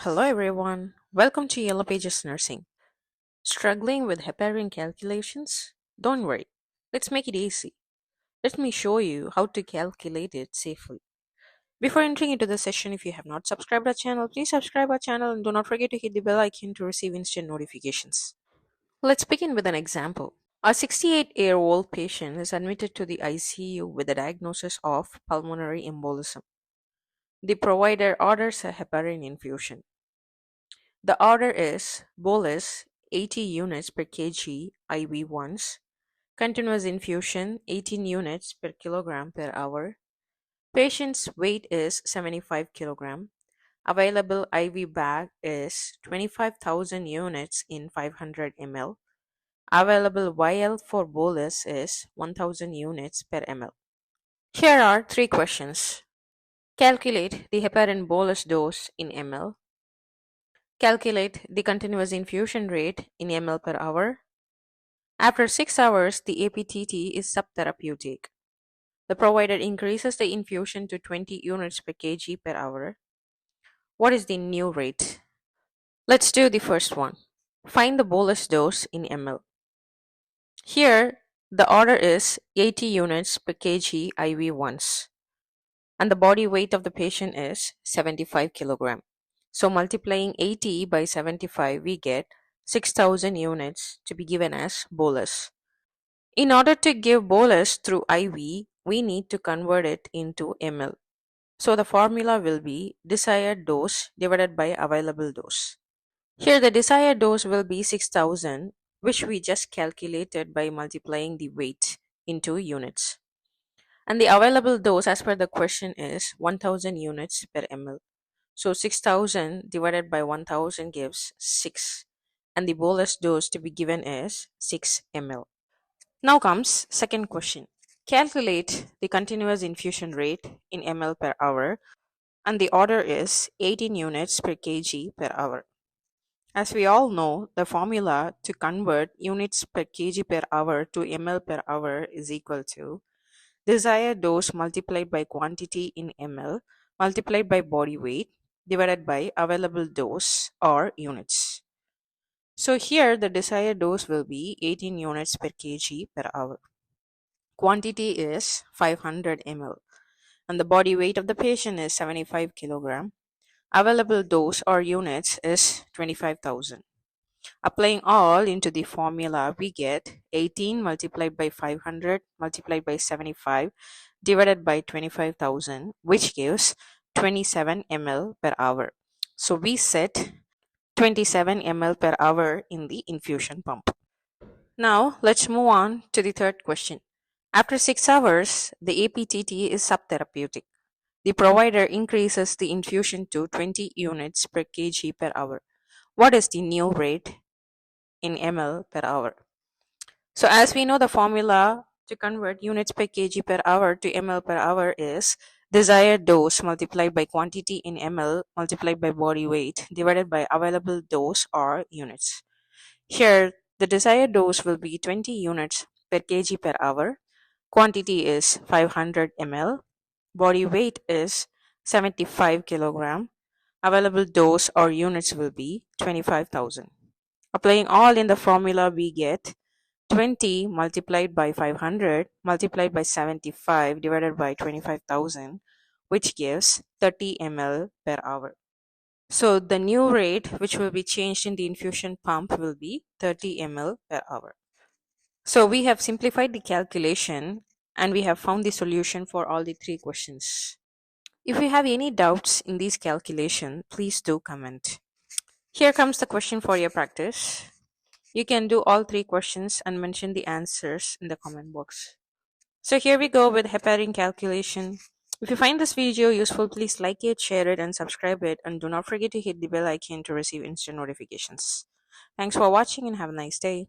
Hello everyone, welcome to Yellow Pages Nursing. Struggling with heparin calculations? Don't worry, let's make it easy. Let me show you how to calculate it safely. Before entering into the session, if you have not subscribed our channel, please subscribe our channel and do not forget to hit the bell icon to receive instant notifications. Let's begin with an example. A 68-year-old patient is admitted to the ICU with a diagnosis of pulmonary embolism. The provider orders a heparin infusion. The order is Bolus 80 units per kg IV once, continuous infusion 18 units per kilogram per hour. Patient's weight is 75 kilogram. Available IV bag is 25,000 units in 500 ml. Available vial for bolus is 1000 units per ml. Here are three questions. Calculate the heparin bolus dose in ml. Calculate the continuous infusion rate in ml per hour. After 6 hours, the APTT is subtherapeutic. The provider increases the infusion to 20 units per kg per hour. What is the new rate? Let's do the first one. Find the bolus dose in ml. Here, the order is 80 units per kg IV once, and the body weight of the patient is 75 kilogram. So multiplying 80 by 75, we get 6,000 units to be given as bolus. In order to give bolus through IV, we need to convert it into ml. So the formula will be desired dose divided by available dose. Here the desired dose will be 6,000, which we just calculated by multiplying the weight into units. And the available dose as per the question is 1000 units per ml. So 6,000 divided by 1000 gives 6. And the bolus dose to be given is 6 ml. Now comes second question. Calculate the continuous infusion rate in ml per hour, and the order is 18 units per kg per hour. As we all know, the formula to convert units per kg per hour to ml per hour is equal to desired dose multiplied by quantity in ml multiplied by body weight divided by available dose or units. So here the desired dose will be 18 units per kg per hour. Quantity is 500 ml and the body weight of the patient is 75 kilogram. Available dose or units is 25,000. Applying all into the formula, we get 18 multiplied by 500 multiplied by 75 divided by 25,000, which gives 27 ml per hour. So we set 27 ml per hour in the infusion pump. Now let's move on to the third question. After 6 hours, the APTT is subtherapeutic. The provider increases the infusion to 20 units per kg per hour. What is the new rate in ml per hour? So as we know, the formula to convert units per kg per hour to ml per hour is desired dose multiplied by quantity in ml multiplied by body weight divided by available dose or units. Here, the desired dose will be 20 units per kg per hour. Quantity is 500 ml. Body weight is 75 kilogram. Available dose or units will be 25,000. Applying all in the formula, we get 20 multiplied by 500 multiplied by 75 divided by 25,000, which gives 30 ml per hour. So the new rate which will be changed in the infusion pump will be 30 ml per hour. So we have simplified the calculation and we have found the solution for all the three questions. If you have any doubts in this calculation, please do comment. Here comes the question for your practice. You can do all three questions and mention the answers in the comment box. So here we go with heparin calculation. If you find this video useful, please like it, share it, and subscribe it. And do not forget to hit the bell icon to receive instant notifications. Thanks for watching and have a nice day.